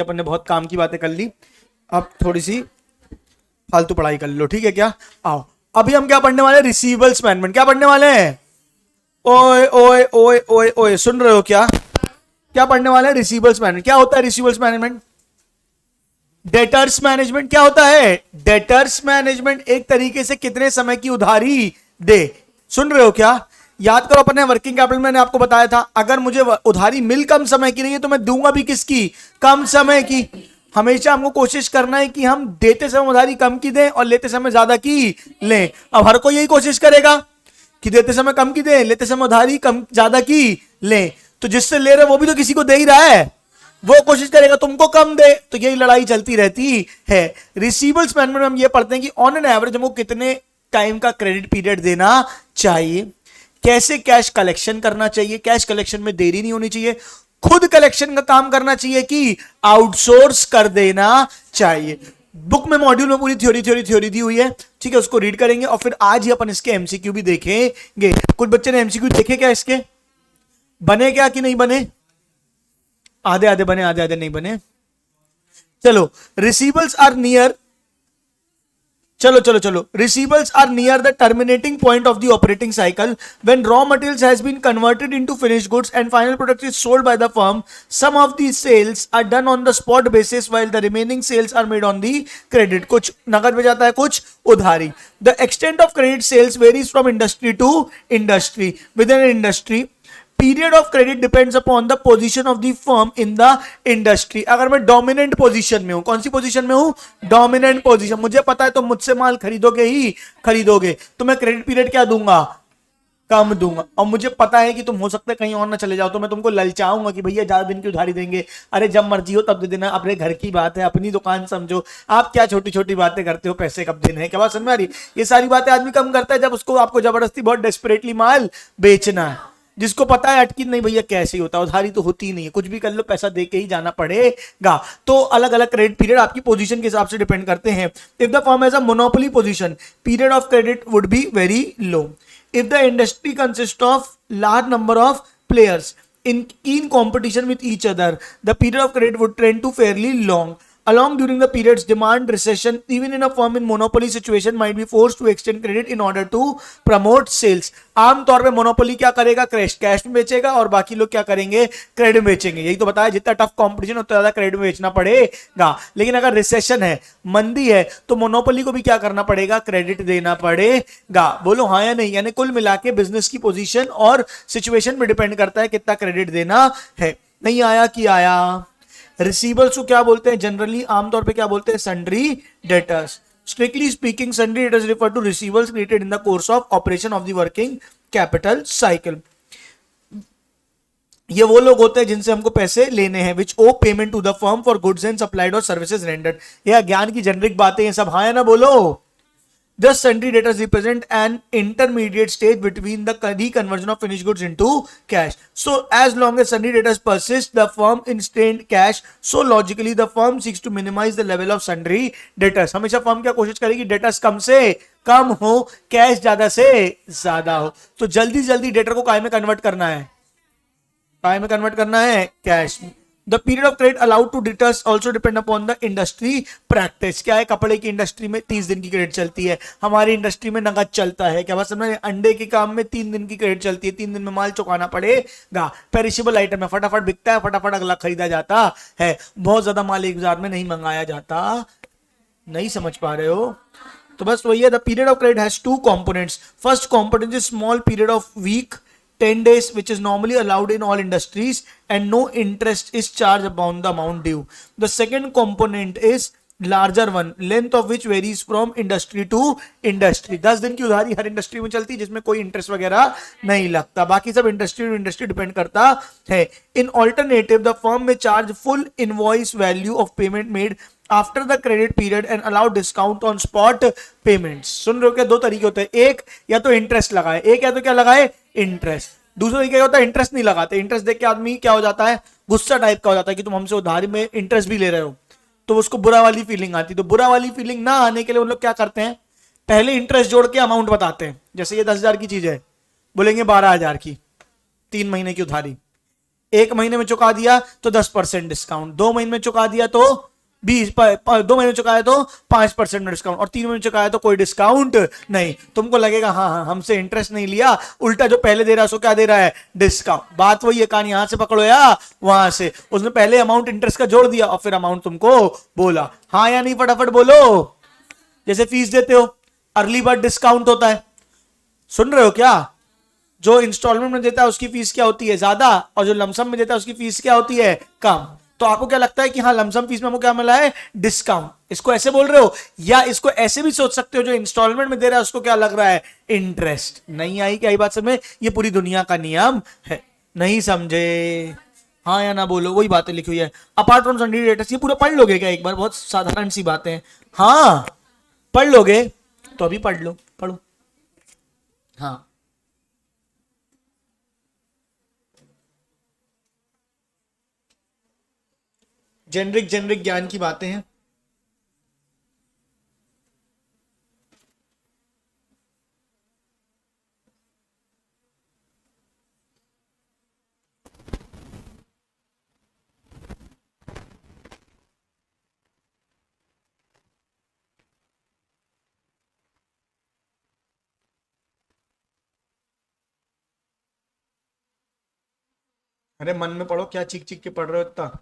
अपन ने बहुत काम की बातें कर ली, अब थोड़ी सी फालतू पढ़ाई कर लो, ठीक है क्या? आओ अभी हम क्या पढ़ने वाले हैं? Receivables management. क्या पढ़ने वाले हैं? ओए ओए ओए ओए ओए, सुन रहे हो क्या? क्या पढ़ने वाले हैं? Receivables management. क्या होता है रिसीवेबल्स मैनेजमेंट? Debtors management. क्या होता है? डेटर्स मैनेजमेंट एक तरीके से कितने समय की उधारी दे। सुन रहे हो क्या? याद करो अपने वर्किंग कैपिटल, मैंने आपको बताया था अगर मुझे उधारी मिल कम समय की रही है तो मैं दूंगा भी किसकी? कम समय की। हमेशा हमको कोशिश करना है कि हम देते समय उधारी कम की दें और लेते समय ज्यादा की लें। अब हर कोई यही कोशिश करेगा कि देते समय कम की दें, लेते समय उधारी कम ज्यादा की लें। तो जिससे ले रहे वो भी तो किसी को दे ही रहा है, वो कोशिश करेगा तुमको कम दे, तो यही लड़ाई चलती रहती है। रिसीवेबल्स मैनेजमेंट में हम ये पढ़ते हैं कि ऑन एन एवरेज हमको कितने टाइम का क्रेडिट पीरियड देना चाहिए, कैसे कैश कलेक्शन करना चाहिए, कैश कलेक्शन में देरी नहीं होनी चाहिए, खुद कलेक्शन का काम करना चाहिए कि आउटसोर्स कर देना चाहिए। बुक में मॉड्यूल में पूरी थ्योरी दी हुई है, ठीक है, उसको रीड करेंगे और फिर आज ही अपन इसके एमसीक्यू भी देखेंगे। कुछ बच्चे ने एमसीक्यू देखे क्या? इसके बने क्या कि नहीं बने? आधे आधे बने, आधे आधे नहीं बने। चलो रिसीवेबल्स आर नियर, चलो receivables are near the terminating point of the operating cycle when raw materials has been converted into finished goods and final product is sold by the firm. Some of these sales are done on the spot basis while the remaining sales are made on the credit. कुछ नगद में जाता है, कुछ उधारी. The extent of credit sales varies from industry to industry. Within an industry period of credit depends upon the position of the firm in the industry. अगर मैं dominant position में हूं, कौन सी पोजीशन में हूं? Dominant position. मुझे पता है तुम मुझसे माल खरीदोगे ही खरीदोगे, तो मैं क्रेडिट पीरियड क्या दूंगा? कम दूंगा. और मुझे पता है कि तुम हो सकता है कहीं और ना चले जाओ, तो मैं तुमको ललचाऊंगा कि भैया ज्यादा दिन की उधारी देंगे. अरे जब मर्जी हो तब दे देना, अपने घर की बात है, अपनी दुकान समझो. आप क्या छोटी छोटी बातें करते हो, पैसे कब देने हैं, क्या बात समझ में आ रही? ये सारी बातें आदमी कम करता है जब उसको आपको जबरदस्ती बहुत डेस्परेटली माल बेचना है. जिसको पता है अटकी नहीं भैया कैसे ही होता है, उधारी तो होती ही नहीं है, कुछ भी कर लो पैसा दे के ही जाना पड़ेगा. तो अलग अलग क्रेडिट पीरियड आपकी पोजीशन के हिसाब से डिपेंड करते हैं. If the firm has a monopoly position, period of credit would be very low. If the industry consist of large number of players in competition with each other, the period of credit would trend to fairly long. Along during the periods demand recession, even in a firm in monopoly situation might be forced to extend credit in order to promote sales. आम तौर पे monopoly क्या करेगा? Cash में बेचेगा और बाकी लोग क्या करेंगे? क्रेडिट में बेचेंगे. यही तो बताया, जितना टफ कंपटीशन उतना ज्यादा क्रेडिट में बेचना पड़ेगा. लेकिन अगर रिसेशन है, मंदी है, तो मोनोपोली को भी क्या करना पड़ेगा? क्रेडिट देना पड़ेगा. बोलो हाँ या नहीं? यानी कुल मिला के बिजनेस की पोजीशन और सिचुएशन में डिपेंड करता है कितना क्रेडिट देना है. नहीं आया कि आया? रिसीवेबल्स को क्या बोलते हैं जनरली? आमतौर पे क्या बोलते हैं? Sundry debtors. Strictly speaking sundry debtors refer to receivables created in the course of operation of the working capital cycle. ये वो लोग होते हैं जिनसे हमको पैसे लेने हैं, which owe payment to the firm for goods and supplied और सर्विसेज रेंडर्ड. यह ज्ञान की जेनरिक बातें हैं सब, हाँ या ना बोलो? Thus, sundry debtors represent an intermediate stage between the reconversion of finished goods into cash. So, as long as sundry debtors persist, the firm in strained cash. So, logically, the firm seeks to minimize the level of sundry debtors. हमेशा firm क्या कोशिश करेगी? Debtors कम से कम हो, cash ज्यादा से ज्यादा हो. तो जल्दी जल्दी डेटर को काय में कन्वर्ट करना है? काय में कन्वर्ट करना है? Cash. The period of credit allowed to debtors also depend upon the industry practice. क्या है? कपड़े की इंडस्ट्री में 30 दिन की क्रेडिट चलती है, हमारी इंडस्ट्री में नगद चलता है. क्या बात समझ में? अंडे के काम में 3 दिन की क्रेडिट चलती है, 3 दिन में माल चुकाना पड़ेगा. पेरिशेबल आइटम है, फटाफट बिकता है, फटाफट अगला खरीदा जाता है. बहुत ज्यादा माल एक बाजार में नहीं मंगाया जाता. नहीं समझ पा रहे हो? तो बस वही है. The period of credit has 2 components. First component is small period of week 10 days, which is normally allowed in all industries, and no interest is charged upon the amount due. The second component is larger one, length of which varies from industry to industry. 10 दिन की उधारी हर industry में चलती है जिसमें कोई interest वगैरह नहीं लगता. बाकी सब इंडस्ट्री टू इंडस्ट्री डिपेंड करता है. In alternative the firm may charge full invoice value of payment made after the credit period and allow discount on spot payments. सुन रहे हो क्या? 2 तरीके होते हैं. एक या तो इंटरेस्ट लगाए, एक या तो क्या लगाए? इंटरेस्ट. दूसरा तरीका क्या होता है? इंटरेस्ट नहीं लगाते. इंटरेस्ट देख के आदमी क्या हो जाता है? गुस्सा टाइप का हो जाता है कि तुम हमसे उधारी में इंटरेस्ट भी ले रहे हो, तो उसको बुरा वाली फीलिंग आती. तो बुरा वाली फीलिंग ना आने के लिए उन लोग क्या करते हैं? पहले इंटरेस्ट जोड़ के अमाउंट बताते हैं. जैसे ये 10,000 की चीज है, बोलेंगे 12,000 की 3 महीने की उधारी. एक महीने में चुका दिया तो 10% डिस्काउंट, 2 महीने में चुका दिया तो 2 महीने में चुकाया तो 5% डिस्काउंट, और 3 महीने में चुकाया तो कोई डिस्काउंट नहीं। तुमको लगेगा हाँ हाँ हमसे इंटरेस्ट नहीं लिया, उल्टा जो पहले दे रहा है उसको क्या दे रहा है, डिस्काउंट। बात वही है, कहानी यहां से पकड़ो या वहां से। उसने पहले अमाउंट इंटरेस्ट का जोड़ दिया और फिर अमाउंट तुमको बोला। हाँ या नहीं फटाफट बोलो। जैसे फीस देते हो, अर्ली बर्ड डिस्काउंट होता है, सुन रहे हो क्या? जो इंस्टॉलमेंट में देता है उसकी फीस क्या होती है, ज्यादा, और जो लमसम में देता है उसकी फीस क्या होती है, कम। तो आपको क्या लगता है कि हाँ लमसम फीस में हमको क्या मिला है, डिस्काउंट, इसको ऐसे बोल रहे हो? या इसको ऐसे भी सोच सकते हो, जो इंस्टॉलमेंट में दे रहा है उसको क्या लग रहा है, इंटरेस्ट। नहीं आई क्या बात समझ? ये पूरी दुनिया का नियम है, नहीं समझे? हाँ या ना बोलो, वही बातें लिखी हुई है। अपार्ट फ्रॉम सन्डी डेटर्स, ये पूरा पढ़ लोगे क्या एक बार? बहुत साधारण सी बातें हैं। हाँ पढ़ लोगे तो अभी पढ़ लो, पढ़ो। हाँ जेनरिक जेनरिक ज्ञान की बातें हैं। अरे मन में पढ़ो, क्या चीख चीख के पढ़ रहे हो इतना?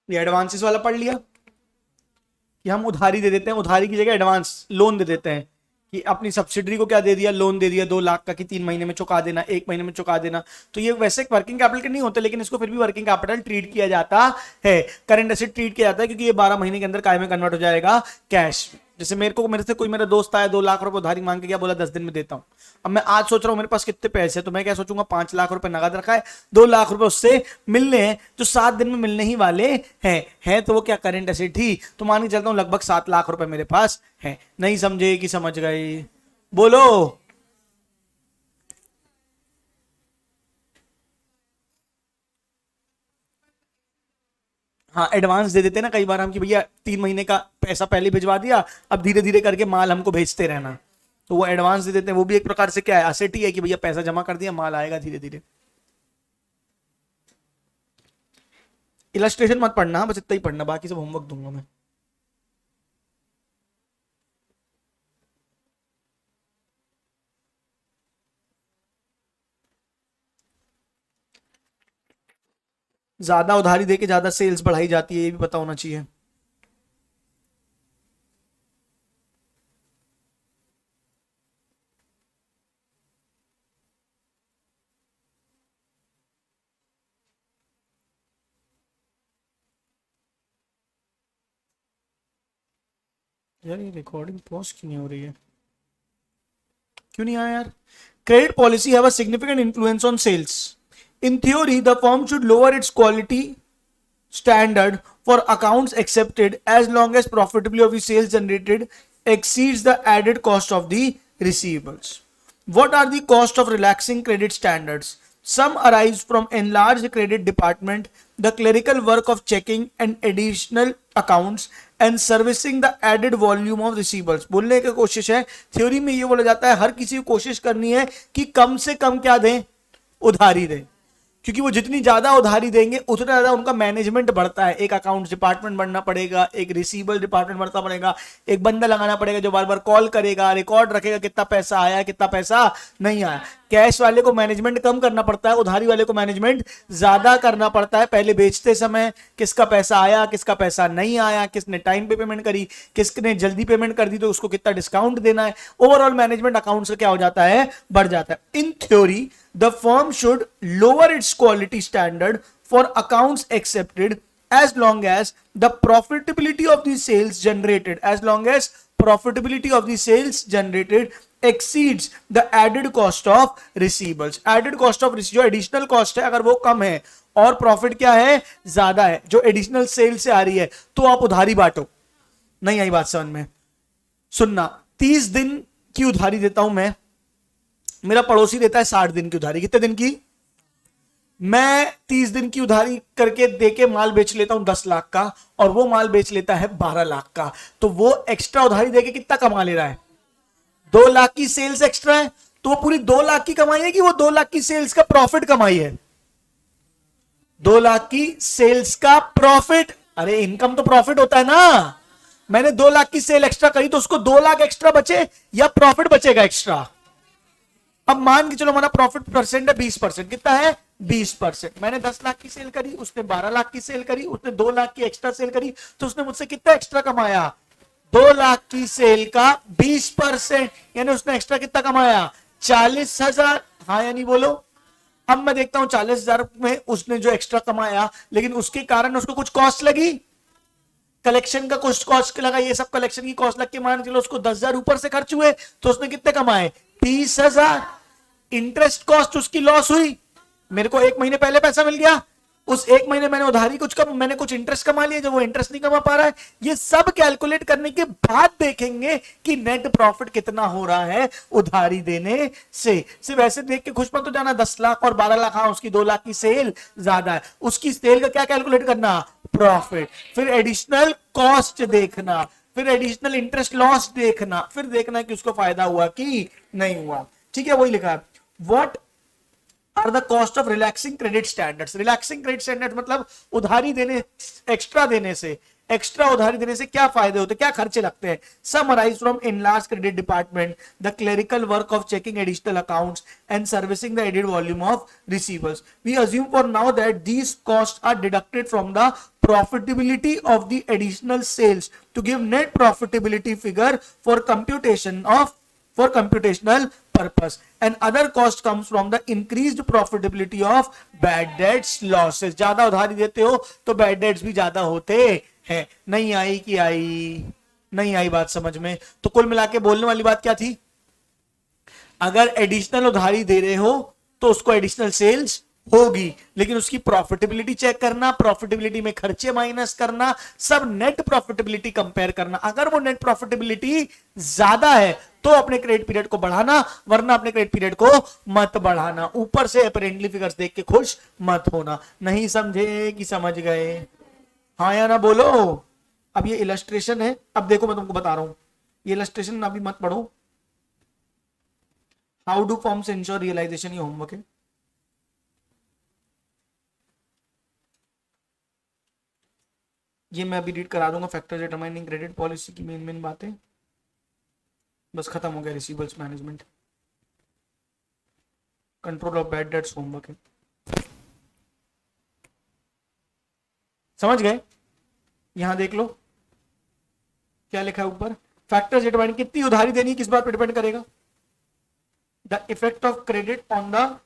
ये एडवांसेस वाला पढ़ लिया कि हम उधारी दे देते हैं, उधारी की जगह एडवांस लोन दे देते हैं, कि अपनी सब्सिडरी को क्या दे दिया, लोन दे दिया 2 लाख का, कि 3 महीने में चुका देना, 1 महीने में चुका देना। तो ये वैसे वर्किंग कैपिटल के नहीं होते, लेकिन इसको फिर भी वर्किंग कैपिटल ट्रीट किया जाता है, करंट एसेट ट्रीट किया जाता है, क्योंकि ये 12 महीने के अंदर काय में कन्वर्ट हो जाएगा, कैश। जैसे मेरे से कोई मेरा दोस्त आया, 2 लाख रुपए उधारी मांग के गया, बोला 10 दिन में देता हूं। अब मैं आज सोच रहा हूं मेरे पास कितने पैसे हैं, तो मैं क्या सोचूंगा, 5 लाख रुपए नगद रखा है, 2 लाख रुपए उससे मिलने हैं, जो 7 दिन में मिलने ही वाले हैं, तो वो क्या करंट एसेट ही। तो मान के चलता हूं लगभग 7 लाख रुपए मेरे पास है। नहीं समझे कि समझ गए? बोलो। हाँ एडवांस दे देते हैं ना कई बार हम, कि भैया 3 महीने का पैसा पहले भिजवा दिया, अब धीरे धीरे करके माल हमको भेजते रहना, तो वो एडवांस दे देते हैं। वो भी एक प्रकार से क्या है, असेट ही है, कि भैया पैसा जमा कर दिया, माल आएगा धीरे धीरे। इलस्ट्रेशन मत पढ़ना, बस इतना ही पढ़ना, बाकी सब होमवर्क दूंगा मैं। ज्यादा उधारी देके ज्यादा सेल्स बढ़ाई जाती है, ये भी पता होना चाहिए। यार ये रिकॉर्डिंग पॉज क्यों नहीं हो रही है? क्यों नहीं आया यार? Credit policy have a significant influence on sales. In theory the firm should lower its quality standard for accounts accepted as long as profitability of the sales generated exceeds the added cost of the receivables. What are the cost of relaxing credit standards? Some arise from enlarged credit department, the clerical work of checking and additional accounts and servicing the added volume of receivables. बोलने की कोशिश है, theory में ये बोला जाता है हर किसी को कोशिश करनी है कि कम से कम क्या दें, उधारी दें, क्योंकि वो जितनी ज्यादा उधारी देंगे उतना ज्यादा उनका मैनेजमेंट बढ़ता है। एक अकाउंट्स डिपार्टमेंट बढ़ना पड़ेगा, एक रिसीवेबल डिपार्टमेंट बढ़ता पड़ेगा, एक बंदा लगाना पड़ेगा जो बार बार कॉल करेगा, रिकॉर्ड रखेगा कितना पैसा आया कितना पैसा नहीं आया। कैश वाले को मैनेजमेंट कम करना पड़ता है, उधारी वाले को मैनेजमेंट ज्यादा करना पड़ता है। पहले बेचते समय किसका पैसा आया किसका पैसा नहीं आया, किसने टाइम पे पेमेंट करी, किसने जल्दी पेमेंट कर दी तो उसको कितना डिस्काउंट देना है, ओवरऑल मैनेजमेंट अकाउंट्स का क्या हो जाता है, बढ़ जाता है। In theory the firm should lower its quality standard for accounts accepted as long as the profitability of the sales generated exceeds the added cost of receivables. added cost of जो additional cost है अगर वो कम है और profit क्या है ज्यादा है जो एडिशनल सेल से आ रही है, तो आप उधारी बांटो। नहीं आई बात समझ में? सुनना, 30 दिन की उधारी देता हूं मैं, मेरा पड़ोसी देता है 60 दिन की उधारी। कितने दिन की? मैं 30 दिन की उधारी करके देके माल बेच लेता हूं 10 लाख का, और वो माल बेच लेता है 12 लाख का, तो वो एक्स्ट्रा उधारी देके कितना कमा ले रहा है? 2 लाख की सेल्स एक्स्ट्रा है, तो वो पूरी 2 लाख की कमाई है कि वो 2 लाख की सेल्स का प्रॉफिट कमाई है? 2 लाख की सेल्स का प्रॉफिट। अरे इनकम तो प्रॉफिट होता है ना। मैंने 2 लाख की सेल एक्स्ट्रा करी तो उसको 2 लाख एक्स्ट्रा बचे या प्रॉफिट बचेगा एक्स्ट्रा? अब मान के चलो हमारा प्रॉफिट परसेंट है 20%। कितना है? 20%। मैंने 10 लाख की सेल करी, उसने 12 लाख की सेल करी, उसने 2 लाख की एक्स्ट्रा सेल करी, तो उसने मुझसे कितना एक्स्ट्रा कमाया? 2 लाख की सेल का 20%, यानी उसने एक्स्ट्रा कितना कमाया? 40,000। हाँ या नहीं बोलो? अब मैं देखता हूं 40,000 में उसने जो एक्स्ट्रा कमाया, लेकिन उसके कारण उसको कुछ कॉस्ट लगी, कलेक्शन का कुछ कॉस्ट लगा, ये सब कलेक्शन की कॉस्ट लग के मान चलो उसको 10,000 ऊपर से खर्च हुए, तो उसने कितने कमाए? 30,000। इंटरेस्ट कॉस्ट उसकी लॉस हुई, मेरे को 1 महीने पहले पैसा मिल गया, उस 1 महीने मैंने उधारी कुछ कम, मैंने कुछ इंटरेस्ट कमा लिया जो वो इंटरेस्ट नहीं कमा पा रहा है। ये सब कैलकुलेट करने के बाद देखेंगे कि नेट प्रॉफिट कितना हो रहा है उधारी देने से। सिर्फ ऐसे देख के खुश मत हो जाना 10 लाख और 12 लाख, हाँ उसकी 2 लाख की सेल ज्यादा है, उसकी सेल का क्या कैलकुलेट करना? प्रॉफिट। फिर एडिशनल कॉस्ट देखना, फिर एडिशनल इंटरेस्ट लॉस देखना, फिर देखना कि उसको फायदा हुआ कि नहीं हुआ। ठीक है, वही लिखा है। What are the cost of relaxing credit standards. Relaxing credit standard मतलब उधारी देने, एक्स्ट्रा देने से, एक्स्ट्रा उधारी देने से क्या फायदे होते हैं, क्या खर्चे लगते हैं? Some arise from enlarge credit department, the clerical work of checking additional accounts and servicing the added volume of receivers. We assume for now that these cost are deducted from the profitability of the additional sales to give net profitability figure for computational purpose, and other cost comes from the increased profitability of bad debts losses। ज्यादा उधारी देते हो तो bad debts भी ज्यादा होते हैं। नहीं आई कि आई? नहीं आई बात समझ में? तो कुल मिला के बोलने वाली बात क्या थी? अगर एडिशनल उधारी दे रहे हो तो उसको एडिशनल सेल्स होगी, लेकिन उसकी प्रॉफिटेबिलिटी चेक करना, प्रॉफिटेबिलिटी में खर्चे माइनस करना, सब नेट प्रॉफिटेबिलिटी कंपेयर करना। अगर वो नेट प्रॉफिटेबिलिटी ज्यादा है तो अपने क्रेडिट पीरियड को बढ़ाना, वरना अपने क्रेडिट पीरियड को मत बढ़ाना। ऊपर से अपेरेंटली फिगर्स देख के खुश मत होना। नहीं समझे कि समझ गए? हाँ या ना बोलो। अब ये इलस्ट्रेशन है, अब देखो मैं तुमको बता रहा हूं, ये इलस्ट्रेशन अभी मत पढ़ो। How do firms ensure realisation, ये होमवर्क है। ये मैं अभी रीड करा दूंगा। फैक्टर्स डिटरमाइनिंग क्रेडिट पॉलिसी की मेन बातें, बस खत्म हो गया। Receivables management, control of bad debts, homework है। समझ गए? यहां देख लो क्या लिखा है ऊपर। फैक्टर्स डिटरमाइनिंग, कितनी उधारी देनी किस बात पर डिपेंड करेगा? The effect of credit on the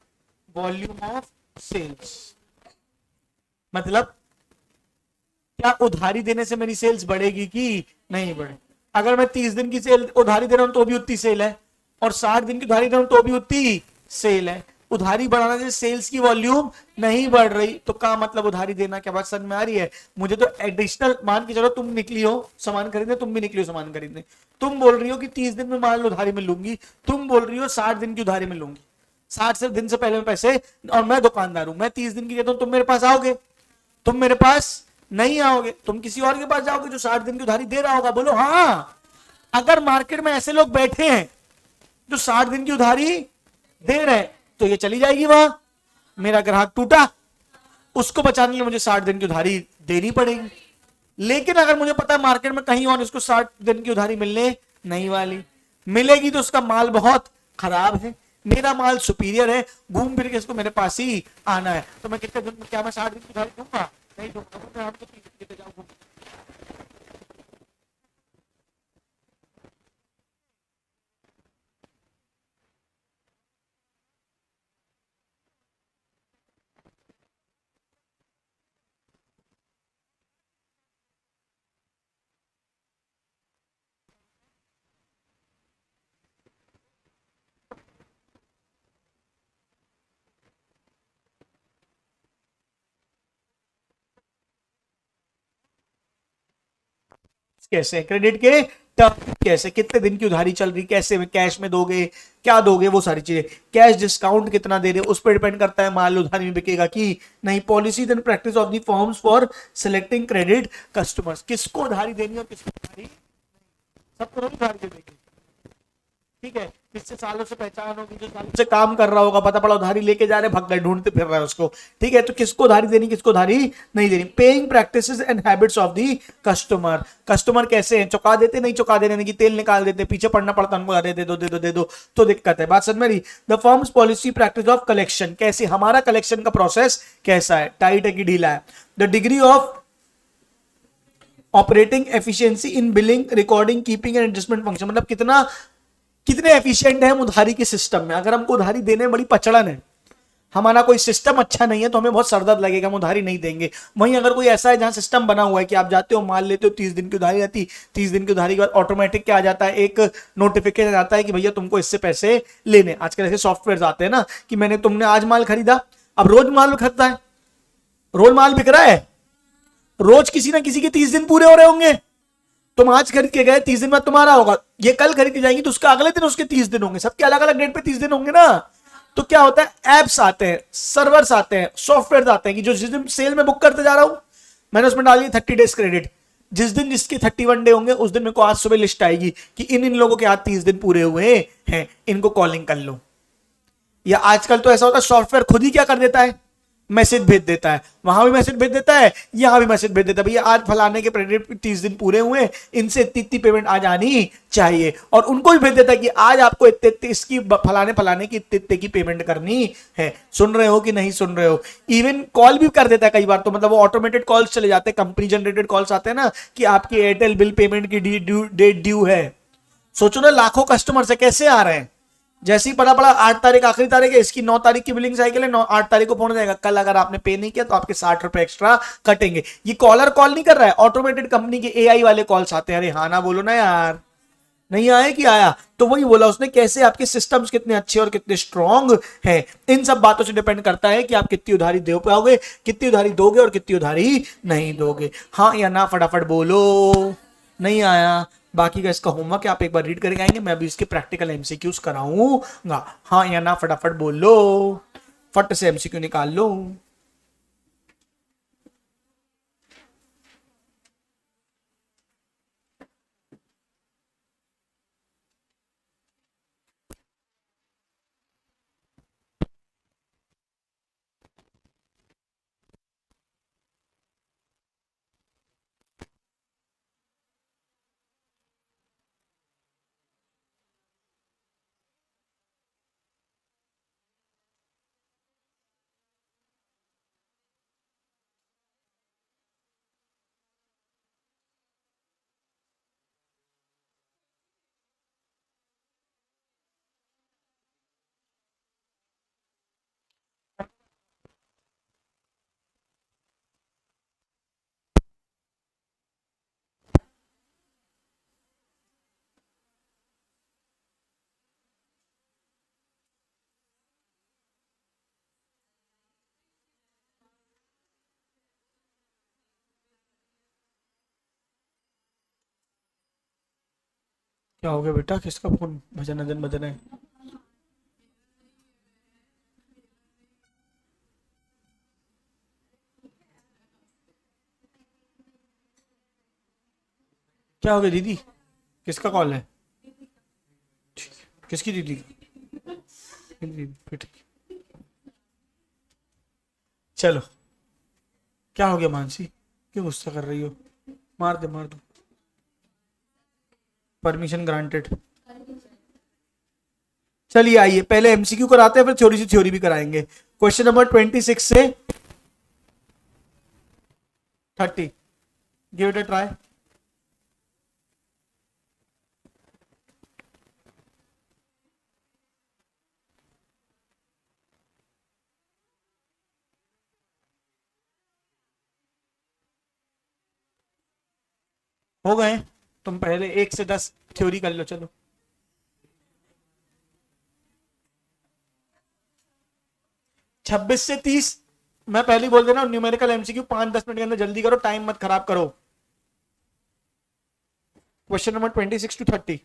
volume of sales. मतलब क्या उधारी देने से मेरी सेल्स बढ़ेगी कि नहीं बढ़े? अगर मैं 30 दिन की सेल उधारी दे रहा हूं तो भी उतनी सेल है, और 60 दिन की उधारी दे रहा हूं तो भी उतनी सेल है। उधारी बढ़ाने से सेल्स की वॉल्यूम नहीं बढ़ रही, तो क्या मतलब उधारी देना? क्या बात समझ में आ रही है? मुझे तो एडिशनल मान के चलो, तुम निकली हो सामान खरीदने, तुम भी निकली हो सामान खरीदने, तुम बोल रही हो कि 30 दिन में माल उधारी में लूंगी, तुम बोल रही हो 60 दिन की उधारी में लूंगी। 60 दिन से पहले में पैसे, और मैं दुकानदार हूं, मैं 30 दिन की देता हूं, तुम मेरे पास आओगे? तुम मेरे पास नहीं आओगे, तुम किसी और के पास जाओगे जो 60 दिन की उधारी दे रहा होगा। बोलो हाँ। अगर मार्केट में ऐसे लोग बैठे हैं जो 60 दिन की उधारी दे रहे हैं, तो ये चली जाएगी वहां, मेरा ग्राहक टूटा, उसको बचाने के लिए मुझे 60 दिन की उधारी देनी पड़ेगी। लेकिन अगर मुझे पता है मार्केट में कहीं और इसको 60 दिन की उधारी मिलने नहीं वाली, मिलेगी तो उसका माल बहुत खराब है, मेरा माल सुपीरियर है, घूम फिर के इसको मेरे पास ही आना है, तो मैं कितने दिन में, क्या मैं 60 दिन की उधारी दूंगा? नहीं दूंगा। हम तो 30 दिन के जाऊंगा। कैसे, क्रेडिट के टर्म कैसे, कितने दिन की उधारी चल रही, कैसे में, कैश में दोगे, क्या दोगे, वो सारी चीजें, कैश डिस्काउंट कितना दे रहे, उस पर डिपेंड करता है माल उधारी में बिकेगा कि नहीं। Policies and practice of the firms for selecting credit customers, किसको उधारी देनी है और किसको उधारी, सबको नहीं उधारी दे देंगे, ठीक है। जिससे सालों से पहचान होगी, जो सालों से काम कर रहा होगा, पता पड़ा उधारी लेके जा रहे, भग गए, ढूंढते फिर रहा है उसको, ठीक है। तो किसको उधारी देनी, किसको उधारी नहीं देनी। Paying practices and habits of the customer, customer कैसे हैं, चुका देते नहीं चुका देने की, तेल निकाल देते, पीछे पड़ना पड़ता उनको, अरे दे दो दे दो दे दो, तो दिक्कत है। बात समझ में रही। The firms policy practice of collection, कैसे हमारा कलेक्शन का प्रोसेस कैसा है, टाइट है कि ढीला है। The degree of operating efficiency in billing, recording, keeping and adjustment function, मतलब कितने एफिशिएंट है हम उधारी के सिस्टम में। अगर हमको उधारी देने में बड़ी पचड़न है, हमारा कोई सिस्टम अच्छा नहीं है, तो हमें बहुत सरदर्द लगेगा, हम उधारी नहीं देंगे। वहीं अगर कोई ऐसा है जहां सिस्टम बना हुआ है कि आप जाते हो, माल लेते हो, 30 दिन की उधारी आती, 30 दिन की उधारी के बाद ऑटोमेटिक क्या आ जाता है, एक नोटिफिकेशन आता है कि भैया तुमको इससे पैसे लेने। आजकल ऐसे सॉफ्टवेयर आते हैं ना कि तुमने आज माल खरीदा, अब रोज माल खरीदता है, रोज माल बिक रहा है, रोज किसी ना किसी के 30 दिन पूरे हो रहे होंगे। तुम आज खरीद के गए, 30 दिन बाद तुम्हारा होगा, ये कल खरीद के जाएंगी तो उसका अगले दिन उसके 30 दिन होंगे, सबके अलग अलग डेट पे 30 दिन होंगे ना। तो क्या होता है, एप्स आते हैं, सर्वर्स आते हैं, सॉफ्टवेयर आते हैं कि जो जिस दिन सेल में बुक करते जा रहा हूं, मैंने उसमें डाली 30 डेज क्रेडिट, जिस दिन जिसके 31 डे होंगे उस दिन मेरे को आज सुबह लिस्ट आएगी कि इन इन लोगों के आज 30 दिन पूरे हुए हैं, इनको कॉलिंग कर लो। या आजकल तो ऐसा होता है सॉफ्टवेयर खुद ही क्या कर देता है, मैसेज भेज देता है, वहां भी मैसेज भेज देता है, यहां भी मैसेज भेज देता है, भैया आज फलाने के क्रेडिट 30 दिन पूरे हुए, इनसे इतनी इतनी पेमेंट आज आनी चाहिए। और उनको भी भेज देता है कि आज आपको इतने इतने इसकी फलाने फलाने की इतने इतने की पेमेंट करनी है। सुन रहे हो कि नहीं सुन रहे हो। इवन कॉल भी कर देता है कई बार, तो मतलब वो ऑटोमेटेड कॉल्स चले जाते हैं, कंपनी जनरेटेड कॉल्स आते हैं ना कि आपकी एयरटेल बिल पेमेंट की डेट ड्यू है। सोचो ना, लाखों कस्टमर से कैसे आ रहे हैं। जैसे ही पता पड़ा 8 तारीख आखिरी तारीख है, इसकी 9 तारीख की बिलिंग साइकिल है, 8 तारीख को पहुंच जाएगा, कल अगर आपने पे नहीं किया तो आपके 60 रुपए एक्स्ट्रा कटेंगे। ये कॉलर कॉल नहीं कर रहा है, ऑटोमेटेड कंपनी के एआई वाले कॉल्स आते हैं। अरे हाँ ना बोलो ना यार, नहीं आए कि आया, तो वही बोला उसने, कैसे आपके सिस्टम्स कितने अच्छे और कितने स्ट्रांग हैं। इन सब बातों से डिपेंड करता है कि आप कितनी उधारी दे पाओगे, कितनी उधारी दोगे और कितनी उधारी नहीं दोगे। हाँ या ना फटाफट बोलो। नहीं आया, बाकी का इसका होमवर्क आप एक बार रीड करके आएंगे, मैं अभी इसके प्रैक्टिकल एमसीक्यूज कराऊंगा। हाँ या ना फटाफट बोल लो, फट से एमसीक्यू निकाल लो। क्या हो गया बेटा, किसका फोन भजन भजन भजन है। क्या हो गया दीदी, किसका कॉल है, किसकी दीदी, फिर ठीक। चलो, क्या हो गया मानसी, क्यों गुस्सा कर रही हो, मार दे मार दो। Permission granted. चलिए आइए, पहले एमसीक्यू कराते हैं, फिर थ्योरी से थ्योरी भी कराएंगे। क्वेश्चन नंबर 26 से 30, गिव इट अ ट्राई। हो गए, तुम पहले 1 से 10 थ्योरी कर लो। चलो 26 से 30, मैं पहले ही बोल देना, न्यूमेरिकल एमसीक्यू 5-10 मिनट के अंदर जल्दी करो, टाइम मत खराब करो। Question number 26 to 30.